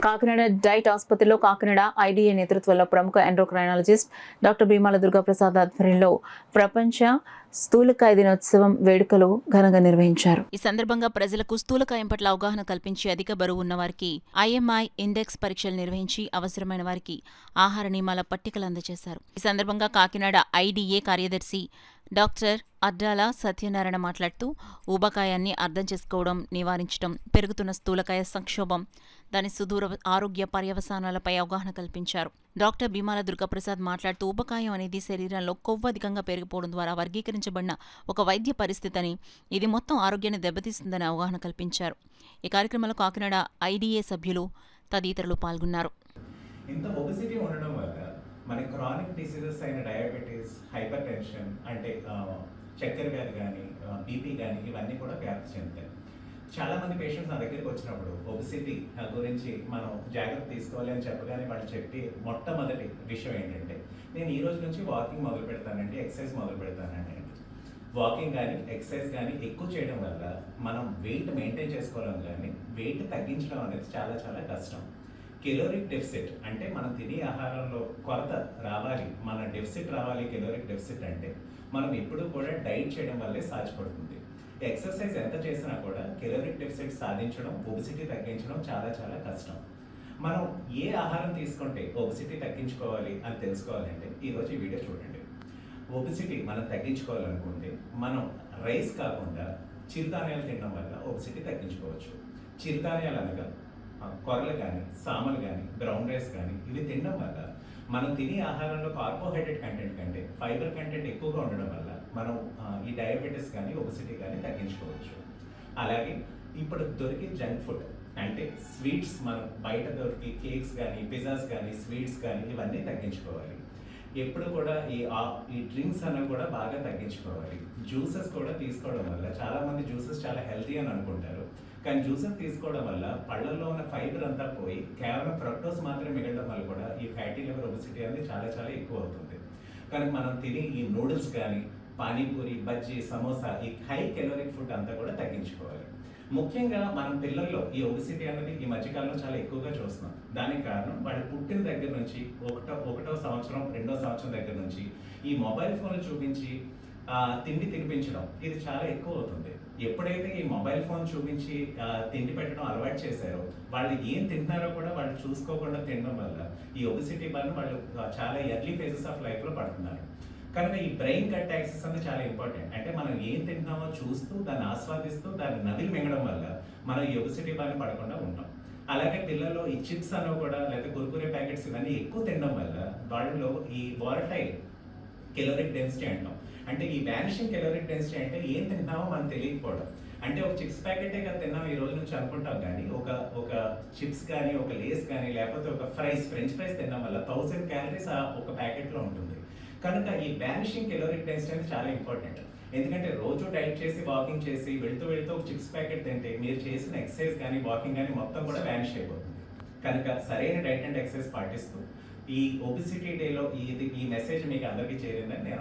Kakinada diet ఆసుపత్రిలో Kakinada IDA నేతృత్వంలో ప్రముఖ ఎండోక్రైనాలజిస్ట్ డాక్టర్ భీమాల దుర్గాప్రసాద్ ఆధ్వర్యంలో ప్రపంచ స్థూలకాయ దినోత్సవం వేడుకలు ఘనంగా నిర్వహించారు. ఈ సందర్భంగా ప్రజలకు స్థూలకాయం పట్ల అవగాహన కల్పించి అధిక బరువు ఉన్న వారికి IMI ఇండెక్స్ పరీక్షలు నిర్వహించి అవసరమైన వారికి ఆహార నియమాల పట్టికలు అందజేశారు. ఈ సందర్భంగా కాకినాడ ఐడీఏ కార్యదర్శి డాక్టర్ అడ్డాల సత్యనారాయణ మాట్లాడుతూ ఊబకాయాన్ని అర్థం చేసుకోవడం, నివారించడం, పెరుగుతున్న స్థూలకాయ సంక్షోభం, దాని సుదూర ఆరోగ్య పర్యవసానాలపై అవగాహన కల్పించారు. డాక్టర్ భీమాల దుర్గాప్రసాద్ మాట్లాడుతూ ఊబకాయం అనేది శరీరంలో కొవ్వు అధికంగా పెరిగిపోవడం ద్వారా వర్గీకరించబడిన ఒక వైద్య పరిస్థితి అని, ఇది మొత్తం ఆరోగ్యాన్ని దెబ్బతీస్తుందని అవగాహన కల్పించారు. ఈ కార్యక్రమంలో కాకినాడ ఐడీఏ సభ్యులు తదితరులు పాల్గొన్నారు. మన క్రానిక్ డిసీజెస్ అయిన డయాబెటీస్, హైపర్ టెన్షన్ అంటే చక్కెర వ్యాధి కానీ, బీపీ కానీ ఇవన్నీ కూడా వ్యాప్తి చెందుతాయి. చాలామంది పేషెంట్స్ నా దగ్గరికి వచ్చినప్పుడు ఒబిసిటీ గురించి మనం జాగ్రత్త తీసుకోవాలి అని చెప్పగానే వాళ్ళు చెప్పి మొట్టమొదటి విషయం ఏంటంటే, నేను ఈ రోజు నుంచి వాకింగ్ మొదలు పెడతానండి, ఎక్సర్సైజ్ మొదలు పెడతానండి. వాకింగ్ కానీ ఎక్సర్సైజ్ కానీ ఎక్కువ చేయడం వల్ల మనం వెయిట్ మెయింటైన్ చేసుకోవడం కానీ వెయిట్ తగ్గించడం అనేది చాలా చాలా కష్టం. కెలోరిక్ డెఫిసిట్ అంటే మనం తినే ఆహారంలో కొరత రావాలి, మన డెఫిసిట్ రావాలి. కెలోరిక్ డెఫిసిట్ అంటే మనం ఎప్పుడూ కూడా డైట్ చేయడం వల్లే సాధ్యపడుతుంది. ఎక్సర్సైజ్ ఎంత చేసినా కూడా కెలోరిక్ డెఫిసిట్ సాధించడం, ఒబిసిటీ తగ్గించడం చాలా చాలా కష్టం. మనం ఏ ఆహారం తీసుకుంటే ఒబిసిటీ తగ్గించుకోవాలి అని తెలుసుకోవాలంటే ఈరోజు ఈ వీడియో చూడండి. ఒబిసిటీ మనం తగ్గించుకోవాలనుకుంటే మనం రైస్ కాకుండా చిరుధాన్యాలు తినడం వల్ల ఒబిసిటీ తగ్గించుకోవచ్చు. చిరుధాన్యాలు అనగా కొరలు కానీ, సామలు కానీ, బ్రౌన్ రైస్ కానీ ఇవి తినడం వల్ల మనం తినే ఆహారంలో కార్బోహైడ్రేట్ కంటెంట్ కంటే ఫైబర్ కంటెంట్ ఎక్కువగా ఉండడం వల్ల మనం ఈ డయాబెటీస్ కానీ ఒబిసిటీ కానీ తగ్గించుకోవచ్చు. అలాగే ఇప్పుడు దొరికే జంక్ ఫుడ్ అంటే స్వీట్స్, మనం బయట దొరికి కేక్స్ కానీ, పిజ్జాస్ కానీ, స్వీట్స్ కానీ ఇవన్నీ తగ్గించుకోవాలి. ఎప్పుడు కూడా ఈ డ్రింక్స్ అనేవి కూడా బాగా తగ్గించుకోవాలి. జ్యూసెస్ కూడా తీసుకోవడం వల్ల చాలామంది జ్యూసెస్ చాలా హెల్తీ అని అనుకుంటారు, కానీ జ్యూసెస్ తీసుకోవడం వల్ల పళ్ళల్లో ఉన్న ఫైబర్ అంతా పోయి కేవలం ఫ్రక్టోస్ మాత్రమే మిగలడం వల్ల కూడా ఈ ఫ్యాటీ లివర్ ఒబిసిటీ అనేది చాలా చాలా ఎక్కువ అవుతుంది. కానీ మనం తిని ఈ నూడిల్స్ కానీ, పానీపూరి, బజ్జీ, సమోసా ఈ హై కెలోరిక్ ఫుడ్ అంతా కూడా తగ్గించుకోవాలి. ముఖ్యంగా మనం పిల్లల్లో ఈ ఒబిసిటీ అనేది ఈ మధ్యకాలంలో చాలా ఎక్కువగా చూస్తున్నాం. దానికి కారణం వాళ్ళు పుట్టిన దగ్గర నుంచి ఒకటో సంవత్సరం, రెండో సంవత్సరం దగ్గర నుంచి ఈ మొబైల్ ఫోన్లు చూపించి తిండి తినిపించడం ఇది చాలా ఎక్కువ అవుతుంది. ఎప్పుడైతే ఈ మొబైల్ ఫోన్ చూపించి తిండి పెట్టడం అలవాటు చేశారో వాళ్ళు ఏం తింటున్నారో కూడా వాళ్ళు చూసుకోకుండా తినడం వల్ల ఈ ఒబిసిటీ బారిన వాళ్ళు చాలా ఎర్లీ ఫేజెస్ ఆఫ్ లైఫ్లో పడుతున్నారు. కనుక ఈ బ్రెయిన్ కట్ యాక్సెస్ అనేది చాలా ఇంపార్టెంట్. అంటే మనం ఏం తింటున్నామో చూస్తూ, దాన్ని ఆస్వాదిస్తూ, దాన్ని నవిలి మింగడం వల్ల మనం ఈ ఒబిసిటీ బారిన పడకుండా ఉంటాం. అలాగే పిల్లల్లో ఈ చిప్స్ అనేవి కూడా, లేకపోతే కుర్కురే ప్యాకెట్స్ ఇవన్నీ ఎక్కువ తినడం వల్ల వాళ్ళలో ఈ వాలటైల్ కెలోరిక్ డెన్సిటీ అంటాం. అంటే ఈ వ్యానిషింగ్ కెలోరిక్ డెన్సిటీ అంటే ఏం తింటున్నామో మనం తెలియకపోవడం. అంటే ఒక చిప్స్ ప్యాకెటే కదా తిన్నాం ఈ రోజు నుంచి అనుకుంటాం, కానీ ఒక చిప్స్ కానీ, ఒక లేస్ కానీ, లేకపోతే ఒక ఫ్రెంచ్ ఫ్రైస్ తినడం వల్ల 1000 క్యాలరీస్ ఒక ప్యాకెట్లో ఉంటుంది. కనుక ఈ వ్యానిషింగ్ కెలోరిక్ డెన్సిటీ అనేది చాలా ఇంపార్టెంట్. ఎందుకంటే రోజు డైట్ చేసి, వాకింగ్ చేసి వెళ్తూ ఒక చిప్స్ ప్యాకెట్ తింటే మీరు చేసిన ఎక్సర్సైజ్ కానీ, వాకింగ్ కానీ మొత్తం కూడా వ్యానిష్ అయిపోతుంది. కనుక సరైన డైట్ అండ్ ఎక్సర్సైజ్ పాటిస్తూ ఈ ఒబిసిటీ డేలో ఈ మెసేజ్ మీకు అందరికీ చేరిందని నేను